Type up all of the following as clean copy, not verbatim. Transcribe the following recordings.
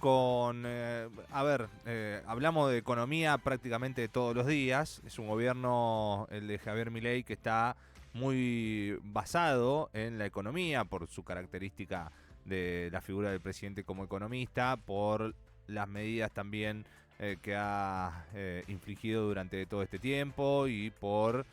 con, hablamos de economía prácticamente todos los días. Es un gobierno, el de Javier Milei, que está muy basado en la economía por su característica de la figura del presidente como economista, por las medidas también que ha infligido durante todo este tiempo y por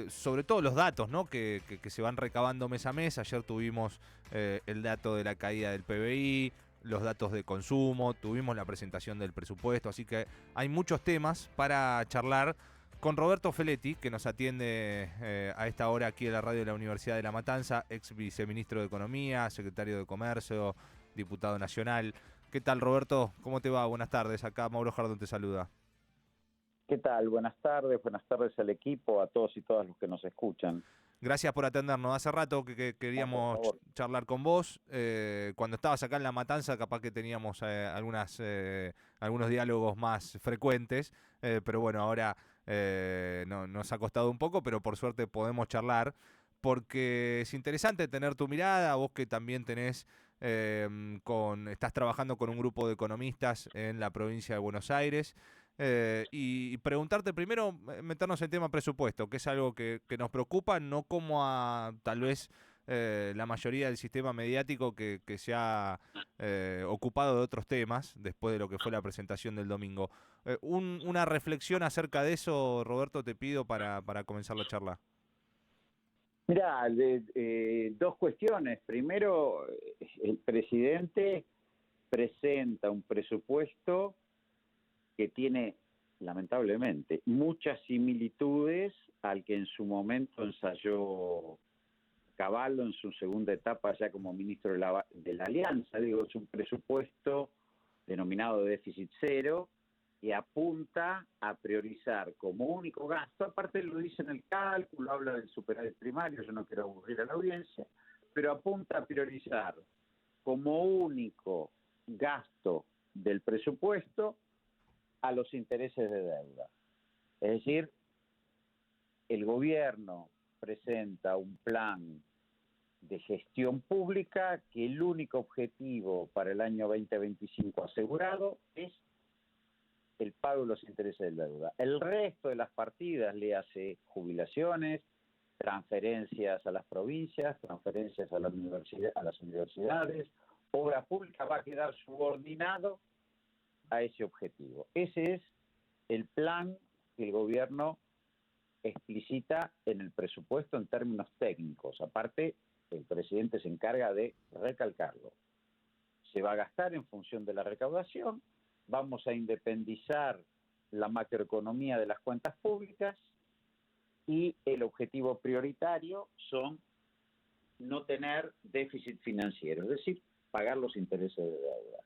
sobre todo los datos, ¿no? que se van recabando mes a mes. Ayer tuvimos el dato de la caída del PBI, los datos de consumo, tuvimos la presentación del presupuesto, así que hay muchos temas para charlar con Roberto Feletti, que nos atiende a esta hora aquí en la radio de la Universidad de La Matanza, ex viceministro de Economía, secretario de Comercio, diputado nacional. ¿Qué tal, Roberto? ¿Cómo te va? Buenas tardes. Acá Mauro Jardón te saluda. ¿Qué tal? Buenas tardes al equipo, a todos y todas los que nos escuchan. Gracias por atendernos. Hace rato que queríamos charlar con vos. Cuando estabas acá en La Matanza, capaz que teníamos algunos diálogos más frecuentes. Pero bueno, ahora nos ha costado un poco, pero por suerte podemos charlar. Porque es interesante tener tu mirada, vos que también tenés, estás trabajando con un grupo de economistas en la provincia de Buenos Aires. Y preguntarte primero, meternos en tema presupuesto, que es algo que nos preocupa, no como a tal vez la mayoría del sistema mediático que se ha ocupado de otros temas después de lo que fue la presentación del domingo. Una reflexión acerca de eso, Roberto, te pido para comenzar la charla. Mirá, dos cuestiones. Primero, el presidente presenta un presupuesto que tiene, lamentablemente, muchas similitudes al que en su momento ensayó Cavallo en su segunda etapa ya como ministro de la Alianza. Digo, es un presupuesto denominado déficit cero y apunta a priorizar como único gasto, aparte lo dice en el cálculo, habla del superávit primario, yo no quiero aburrir a la audiencia, pero apunta a priorizar como único gasto del presupuesto a los intereses de deuda. Es decir, el gobierno presenta un plan de gestión pública que el único objetivo para el año 2025 asegurado es el pago de los intereses de deuda. El resto de las partidas le hace jubilaciones, transferencias a las provincias, transferencias a las universidades, obra pública, va a quedar subordinado a ese objetivo. Ese es el plan que el gobierno explicita en el presupuesto en términos técnicos. Aparte, el presidente se encarga de recalcarlo. Se va a gastar en función de la recaudación, vamos a independizar la macroeconomía de las cuentas públicas y el objetivo prioritario son no tener déficit financiero, es decir, pagar los intereses de deuda.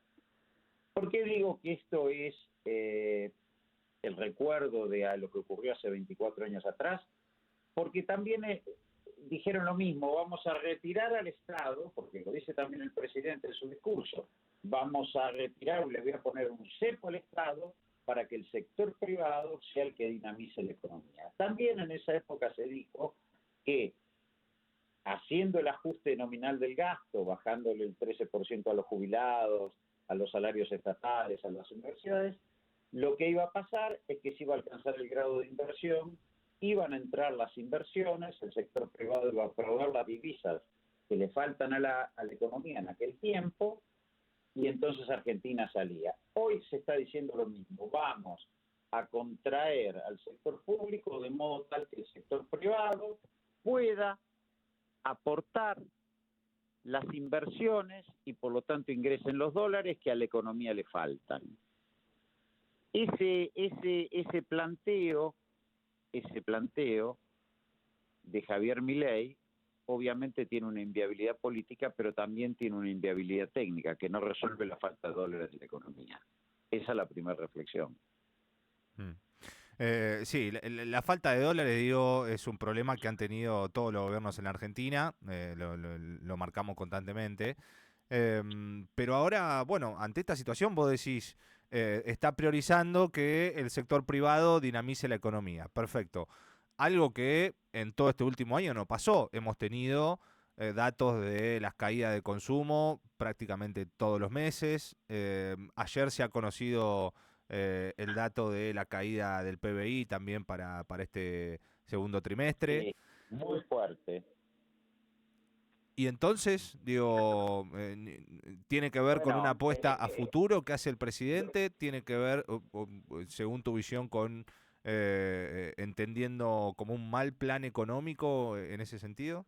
¿Por qué digo que esto es el recuerdo de a lo que ocurrió hace 24 años atrás? Porque también dijeron lo mismo, vamos a retirar al Estado, porque lo dice también el presidente en su discurso, vamos a retirar, le voy a poner un cepo al Estado para que el sector privado sea el que dinamice la economía. También en esa época se dijo que haciendo el ajuste nominal del gasto, bajándole el 13% a los jubilados, a los salarios estatales, a las universidades, lo que iba a pasar es que se iba a alcanzar el grado de inversión, iban a entrar las inversiones, el sector privado iba a proveer las divisas que le faltan a la economía en aquel tiempo, y entonces Argentina salía. Hoy se está diciendo lo mismo, vamos a contraer al sector público de modo tal que el sector privado pueda aportar las inversiones y por lo tanto ingresen los dólares que a la economía le faltan. Ese planteo de Javier Milei obviamente tiene una inviabilidad política, pero también tiene una inviabilidad técnica que no resuelve la falta de dólares de la economía. Esa es la primera reflexión. Sí, la falta de dólares, digo, es un problema que han tenido todos los gobiernos en la Argentina, lo marcamos constantemente. Pero ahora, bueno, ante esta situación vos decís, está priorizando que el sector privado dinamice la economía. Perfecto. Algo que en todo este último año no pasó. Hemos tenido datos de las caídas de consumo prácticamente todos los meses. Ayer se ha conocido el dato de la caída del PBI también para este segundo trimestre. Sí, muy fuerte. Y entonces, digo, ¿tiene que ver con una Bueno, apuesta a futuro que hace el presidente? ¿Tiene que ver, según tu visión, con entendiendo como un mal plan económico en ese sentido?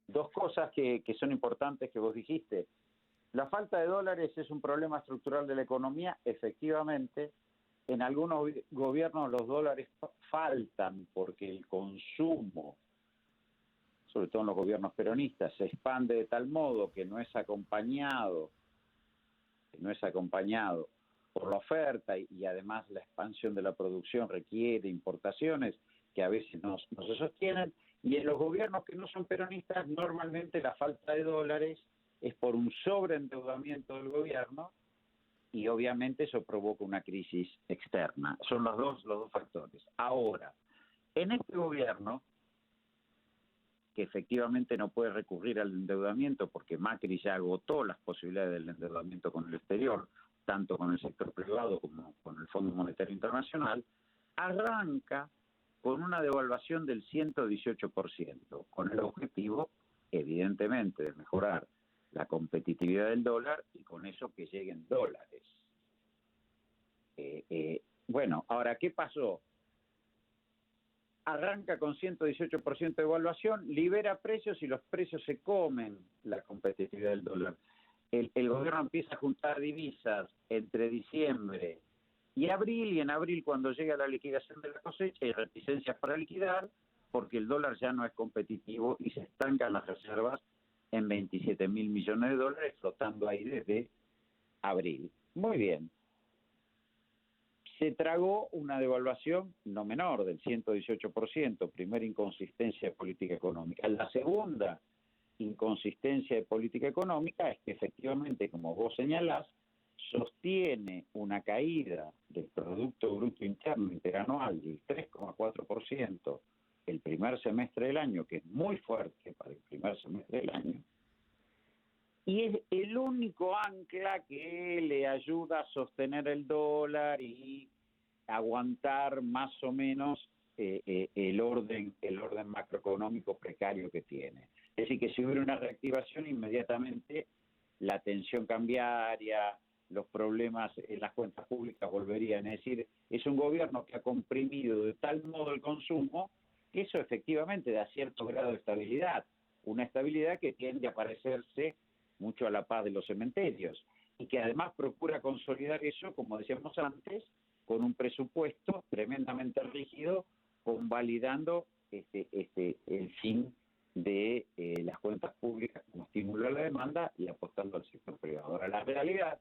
dos cosas que son importantes que vos dijiste. La falta de dólares es un problema estructural de la economía, efectivamente. En algunos gobiernos los dólares faltan porque el consumo, sobre todo en los gobiernos peronistas, se expande de tal modo que no es acompañado por la oferta y además la expansión de la producción requiere importaciones que a veces no se sostienen. Y en los gobiernos que no son peronistas, normalmente la falta de dólares es por un sobreendeudamiento del gobierno y obviamente eso provoca una crisis externa. Son los dos factores. Ahora, en este gobierno, que efectivamente no puede recurrir al endeudamiento porque Macri ya agotó las posibilidades del endeudamiento con el exterior, tanto con el sector privado como con el Fondo Monetario Internacional, arranca con una devaluación del 118%, con el objetivo, evidentemente, de mejorar la competitividad del dólar y con eso que lleguen dólares. Bueno, ahora, ¿qué pasó? Arranca con 118% de evaluación, libera precios y los precios se comen la competitividad del dólar. El gobierno empieza a juntar divisas entre diciembre y abril, y en abril cuando llega la liquidación de la cosecha hay reticencias para liquidar porque el dólar ya no es competitivo y se estancan las reservas en 27.000 millones de dólares flotando ahí desde abril. Muy bien. Se tragó una devaluación no menor del 118%, primera inconsistencia de política económica. La segunda inconsistencia de política económica es que efectivamente, como vos señalás, sostiene una caída del Producto Bruto Interno Interanual del 3,4% el primer semestre del año, que es muy fuerte para el primer semestre del año, y es el único ancla que le ayuda a sostener el dólar y aguantar más o menos el orden macroeconómico precario que tiene. Es decir, que si hubiera una reactivación, inmediatamente la tensión cambiaria, los problemas en las cuentas públicas volverían. Es decir, es un gobierno que ha comprimido de tal modo el consumo que eso efectivamente da cierto grado de estabilidad, una estabilidad que tiende a parecerse mucho a la paz de los cementerios y que además procura consolidar eso, como decíamos antes, con un presupuesto tremendamente rígido, convalidando el fin de las cuentas públicas como estímulo a la demanda y apostando al sector privado. Ahora, la realidad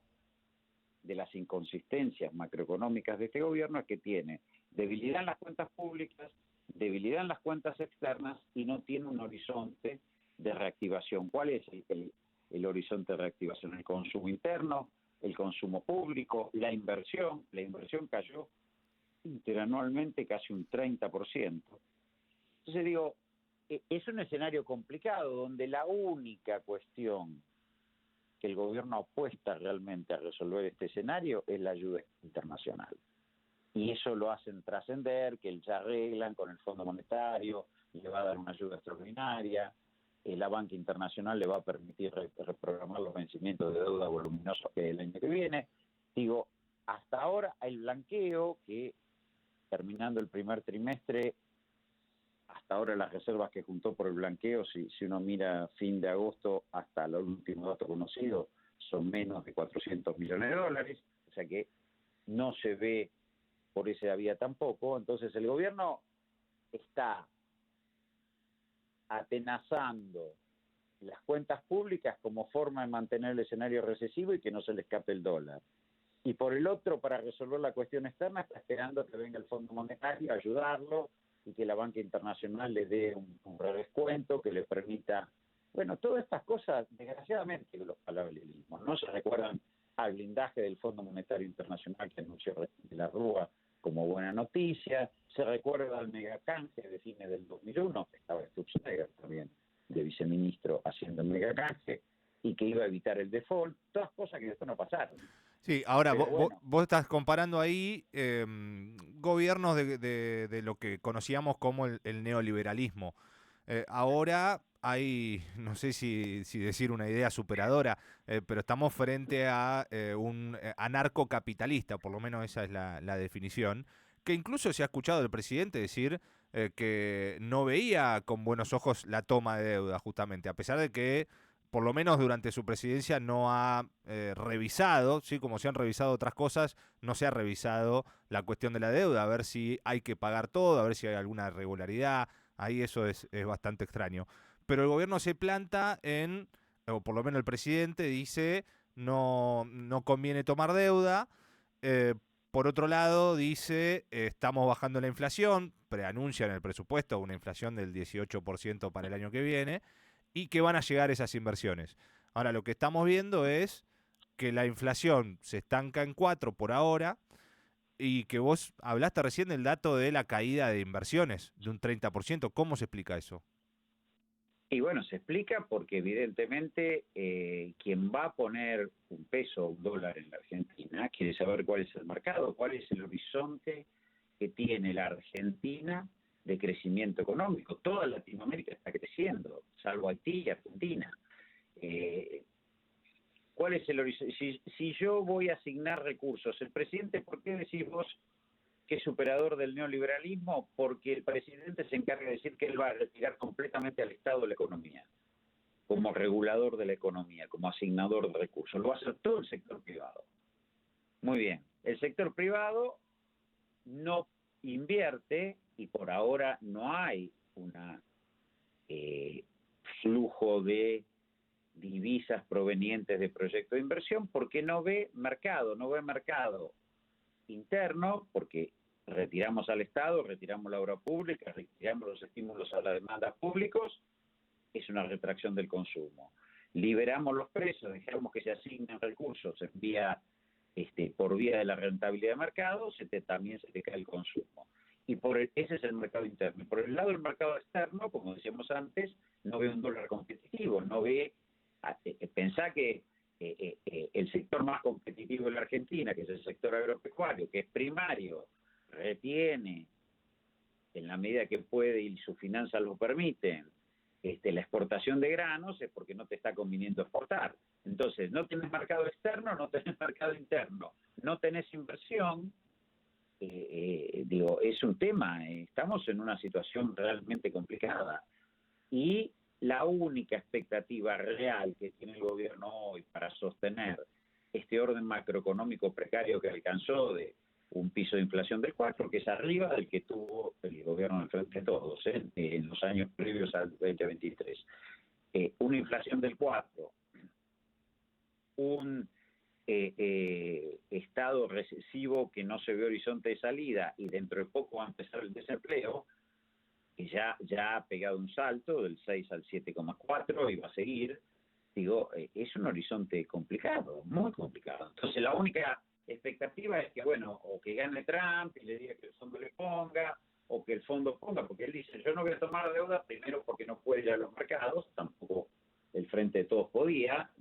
de las inconsistencias macroeconómicas de este gobierno es que tiene debilidad en las cuentas públicas, debilidad en las cuentas externas y no tiene un horizonte de reactivación. ¿Cuál es el horizonte de reactivación? El consumo interno, el consumo público, la inversión. La inversión cayó interanualmente casi un 30%. Entonces digo, es un escenario complicado donde la única cuestión que el gobierno apuesta realmente a resolver este escenario es la ayuda internacional. Y eso lo hacen trascender, que ya arreglan con el Fondo Monetario, le va a dar una ayuda extraordinaria, la banca internacional le va a permitir reprogramar los vencimientos de deuda voluminosos que el año que viene. Digo, hasta ahora el blanqueo, que terminando el primer trimestre, hasta ahora las reservas que juntó por el blanqueo, si uno mira fin de agosto hasta el último dato conocido, son menos de 400 millones de dólares, o sea que no se ve por esa vía tampoco. Entonces el gobierno está atenazando las cuentas públicas como forma de mantener el escenario recesivo y que no se le escape el dólar. Y por el otro, para resolver la cuestión externa, está esperando que venga el Fondo Monetario a ayudarlo y que la banca internacional le dé un redescuento que le permita... Bueno, todas estas cosas, desgraciadamente, los paralelismos, ¿no? Se recuerdan al blindaje del Fondo Monetario Internacional que anunció de la Rúa como buena noticia, se recuerda al megacanje de fines del 2001, que estaba Stutzberger también de viceministro haciendo megacanje y que iba a evitar el default, todas cosas que después no pasaron. Sí, ahora Pero bueno, vos estás comparando ahí gobiernos de lo que conocíamos como el neoliberalismo. Ahora hay, no sé si decir una idea superadora, pero estamos frente a un anarcocapitalista, por lo menos esa es la definición, que incluso se ha escuchado del presidente decir que no veía con buenos ojos la toma de deuda, justamente, a pesar de que por lo menos durante su presidencia no ha revisado, ¿sí? Como se han revisado otras cosas, no se ha revisado la cuestión de la deuda, a ver si hay que pagar todo, a ver si hay alguna irregularidad. Ahí eso es bastante extraño. Pero el gobierno se planta o por lo menos el presidente dice, no conviene tomar deuda. Eh, por otro lado, dice, estamos bajando la inflación, preanuncia en el presupuesto una inflación del 18% para el año que viene, y que van a llegar esas inversiones. Ahora, lo que estamos viendo es que la inflación se estanca en 4 por ahora, y que vos hablaste recién del dato de la caída de inversiones de un 30%. ¿Cómo se explica eso? y bueno, se explica porque evidentemente quien va a poner un peso o un dólar en la Argentina quiere saber cuál es el mercado, cuál es el horizonte que tiene la Argentina de crecimiento económico. Toda Latinoamérica está creciendo, salvo Haití y Argentina. Eh, ¿Cuál es el horizonte? Si yo voy a asignar recursos, el presidente, ¿por qué decís vos que es superador del neoliberalismo? Porque el presidente se encarga de decir que él va a retirar completamente al Estado la economía, como regulador de la economía, como asignador de recursos. Lo va a hacer todo el sector privado. Muy bien. El sector privado no invierte y por ahora no hay un flujo de divisas provenientes de proyectos de inversión porque no ve mercado interno, porque retiramos al Estado, retiramos la obra pública, retiramos los estímulos a las demandas públicos, es una retracción del consumo. Liberamos los precios, dejamos que se asignen recursos en vía, por vía de la rentabilidad de mercado, también se te cae el consumo. Y ese es el mercado interno. Por el lado del mercado externo, como decíamos antes, no ve un dólar competitivo, no ve, pensá que el sector más competitivo de la Argentina, que es el sector agropecuario, que es primario, retiene en la medida que puede y sus finanzas lo permiten, la exportación de granos, es porque no te está conviniendo exportar. Entonces, no tenés mercado externo, no tenés mercado interno, no tenés inversión. Es un tema, estamos en una situación realmente complicada. Y la única expectativa real que tiene el gobierno hoy para sostener este orden macroeconómico precario que alcanzó de un piso de inflación del 4, que es arriba del que tuvo el gobierno del Frente de Todos en los años previos al 2023. Una inflación del 4, un estado recesivo que no se ve horizonte de salida y dentro de poco va a empezar el desempleo, que ya ha pegado un salto del 6 al 7,4 y va a seguir. Es un horizonte complicado, muy complicado. Entonces la única expectativa es que, bueno, o que gane Trump y le diga que el fondo le ponga, o que el fondo ponga, porque él dice, yo no voy a tomar deuda, primero porque no puede ir a los mercados, tampoco el Frente de Todos podía,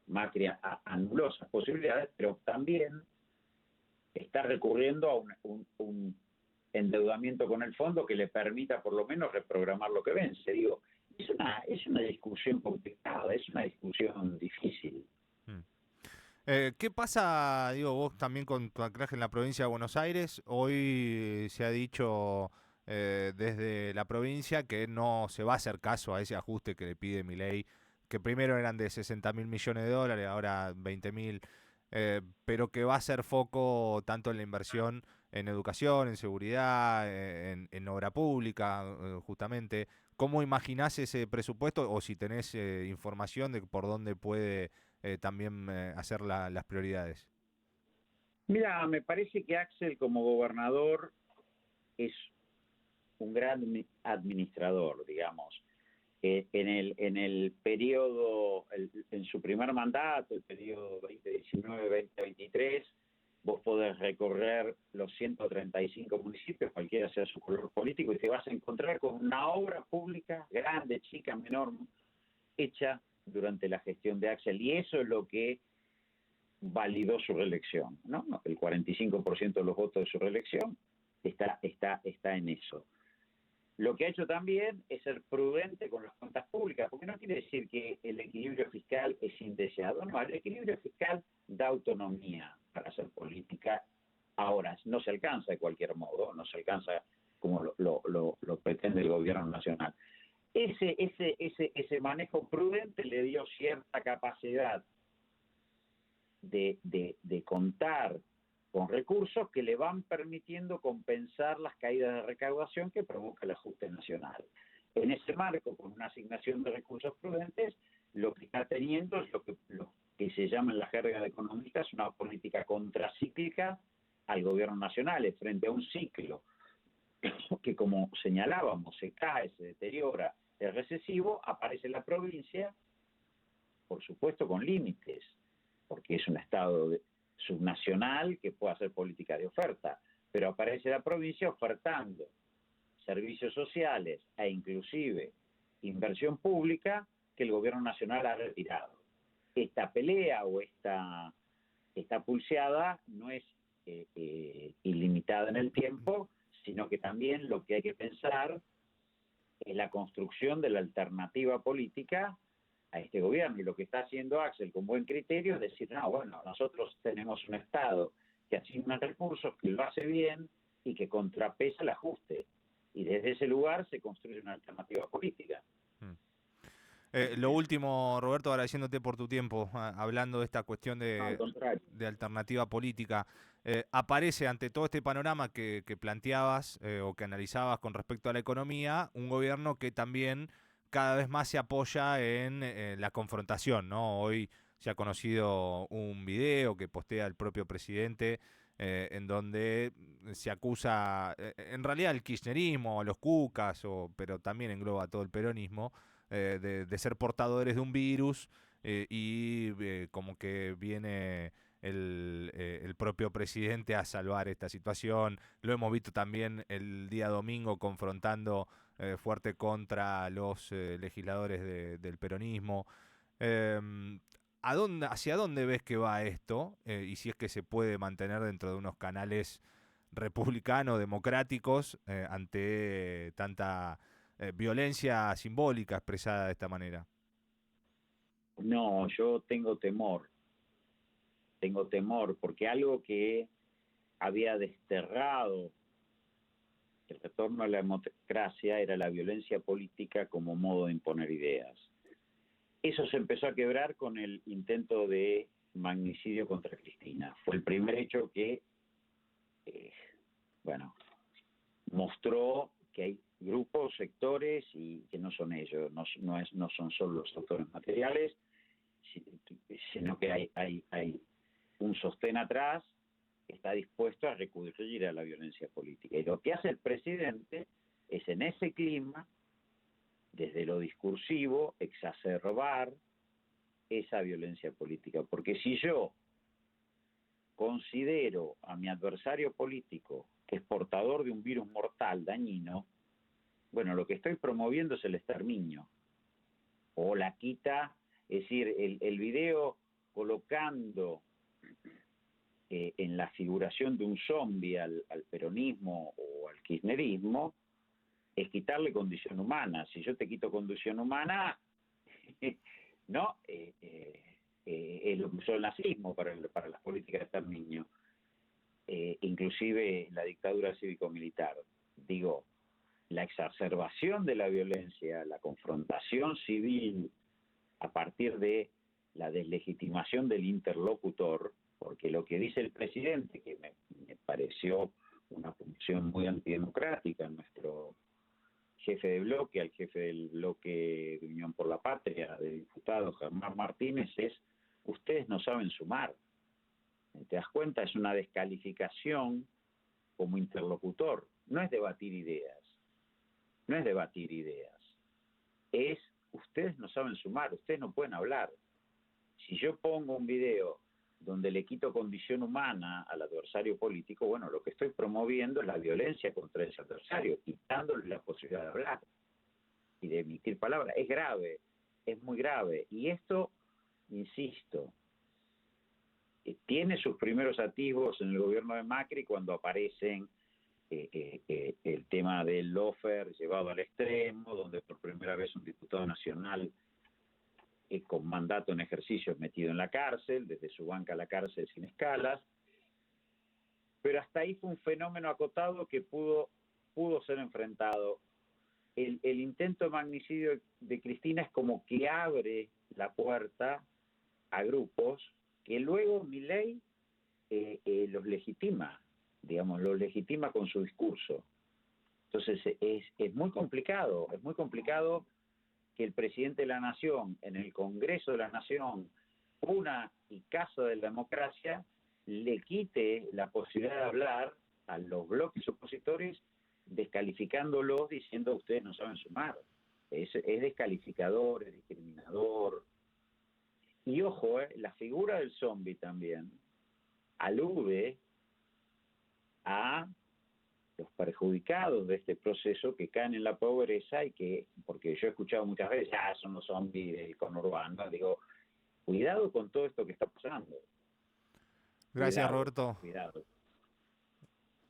Macri anuló esas posibilidades, pero también está recurriendo a un endeudamiento con el fondo que le permita por lo menos reprogramar lo que vence. Es una discusión complicada, es una discusión difícil. ¿Qué pasa, vos también con tu anclaje en la provincia de Buenos Aires? Hoy se ha dicho desde la provincia que no se va a hacer caso a ese ajuste que le pide Milei, que primero eran de 60.000 millones de dólares, ahora 20.000, pero que va a ser foco tanto en la inversión en educación, en seguridad, en obra pública, justamente. ¿Cómo imaginás ese presupuesto o si tenés información de por dónde puede también hacer las prioridades? Mira, me parece que Axel como gobernador es un gran administrador, digamos. En el periodo, en su primer mandato, el periodo 2019-2023, vos podés recorrer los 135 municipios, cualquiera sea su color político, y te vas a encontrar con una obra pública, grande, chica, menor, hecha durante la gestión de Axel, y eso es lo que validó su reelección, ¿no? El 45% de los votos de su reelección está en eso. Lo que ha hecho también es ser prudente con las cuentas públicas, porque no quiere decir que el equilibrio fiscal es indeseado, no, el equilibrio fiscal da autonomía para hacer política. Ahora, no se alcanza de cualquier modo, no se alcanza como lo pretende el gobierno nacional. Ese manejo prudente le dio cierta capacidad de contar con recursos que le van permitiendo compensar las caídas de recaudación que provoca el ajuste nacional. En ese marco, con una asignación de recursos prudentes, lo que está teniendo es lo que se llama en la jerga de economistas una política contracíclica al gobierno nacional, frente a un ciclo que, como señalábamos, se cae, se deteriora, es recesivo, aparece la provincia, por supuesto con límites, porque es un estado subnacional que puede hacer política de oferta, pero aparece la provincia ofertando servicios sociales e inclusive inversión pública que el gobierno nacional ha retirado. Esta pelea o esta pulseada no es ilimitada en el tiempo, sino que también lo que hay que pensar es la construcción de la alternativa política a este gobierno, y lo que está haciendo Axel con buen criterio es decir, no, bueno, nosotros tenemos un Estado que asigna recursos, que lo hace bien y que contrapesa el ajuste, y desde ese lugar se construye una alternativa política. Lo último, Roberto, agradeciéndote por tu tiempo, hablando de esta cuestión No, al contrario. de alternativa política. Aparece ante todo este panorama que planteabas o que analizabas con respecto a la economía, un gobierno que también cada vez más se apoya en la confrontación, ¿no? Hoy se ha conocido un video que postea el propio presidente en donde se acusa, en realidad, el kirchnerismo, a los cucas, pero también engloba todo el peronismo, de ser portadores de un virus y como que viene el propio presidente a salvar esta situación. Lo hemos visto también el día domingo confrontando fuerte contra los legisladores del peronismo. Eh, ¿Hacia dónde ves que va esto? Y si es que se puede mantener dentro de unos canales republicanos, democráticos, ante tanta violencia simbólica expresada de esta manera. No, yo tengo temor, porque algo que había desterrado el retorno a la democracia era la violencia política como modo de imponer ideas. Eso se empezó a quebrar con el intento de magnicidio contra Cristina. Fue el primer hecho que, bueno, mostró que hay grupos, sectores, y que no son ellos, no son solo los autores materiales, sino que hay un sostén atrás que está dispuesto a recurrir a la violencia política. Y lo que hace el presidente es, en ese clima, desde lo discursivo, exacerbar esa violencia política. Porque si yo considero a mi adversario político que es portador de un virus mortal, dañino, bueno, lo que estoy promoviendo es el exterminio o la quita, es decir, el video colocando en la figuración de un zombie al peronismo o al kirchnerismo es quitarle condición humana. Si yo te quito condición humana, no, es lo que usó el nazismo para las políticas de exterminio, inclusive la dictadura cívico-militar. Digo, la exacerbación de la violencia, la confrontación civil a partir de la deslegitimación del interlocutor, porque lo que dice el presidente, que me pareció una función muy antidemocrática, nuestro jefe de bloque, al jefe del bloque de Unión por la Patria, de diputado Germán Martínez, es: ustedes no saben sumar. ¿Te das cuenta? Es una descalificación como interlocutor. No es debatir ideas, no es debatir ideas, es: ustedes no saben sumar, ustedes no pueden hablar. Si yo pongo un video donde le quito condición humana al adversario político, bueno, lo que estoy promoviendo es la violencia contra ese adversario, quitándole la posibilidad de hablar y de emitir palabras. Es grave, es muy grave. Y esto, insisto, tiene sus primeros atisbos en el gobierno de Macri cuando aparecen el tema del lawfare llevado al extremo, donde por primera vez un diputado nacional con mandato en ejercicio es metido en la cárcel, desde su banca a la cárcel sin escalas, pero hasta ahí fue un fenómeno acotado que pudo ser enfrentado. El intento de magnicidio de Cristina es como que abre la puerta a grupos que luego Milei los legitima, digamos, los legitima con su discurso. Entonces es muy complicado que el presidente de la Nación, en el Congreso de la Nación, una y casa de la democracia, le quite la posibilidad de hablar a los bloques opositores, descalificándolos, diciendo ustedes no saben sumar. Es descalificador, es discriminador. Y ojo, la figura del zombie también alude a los perjudicados de este proceso que caen en la pobreza y que, porque yo he escuchado muchas veces, son los zombies del conurbano, digo, cuidado con todo esto que está pasando. Gracias, Cuidado, Roberto. cuidado.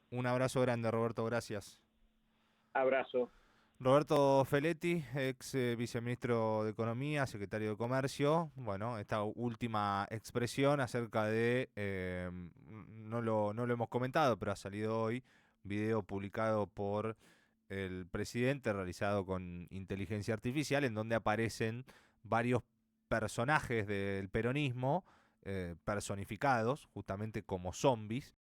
Un abrazo grande, Roberto, gracias. Abrazo. Roberto Feletti, ex viceministro de Economía, secretario de Comercio. Bueno, esta última expresión acerca de, no lo hemos comentado, pero ha salido hoy, video publicado por el presidente, realizado con inteligencia artificial, en donde aparecen varios personajes del peronismo personificados, justamente como zombies,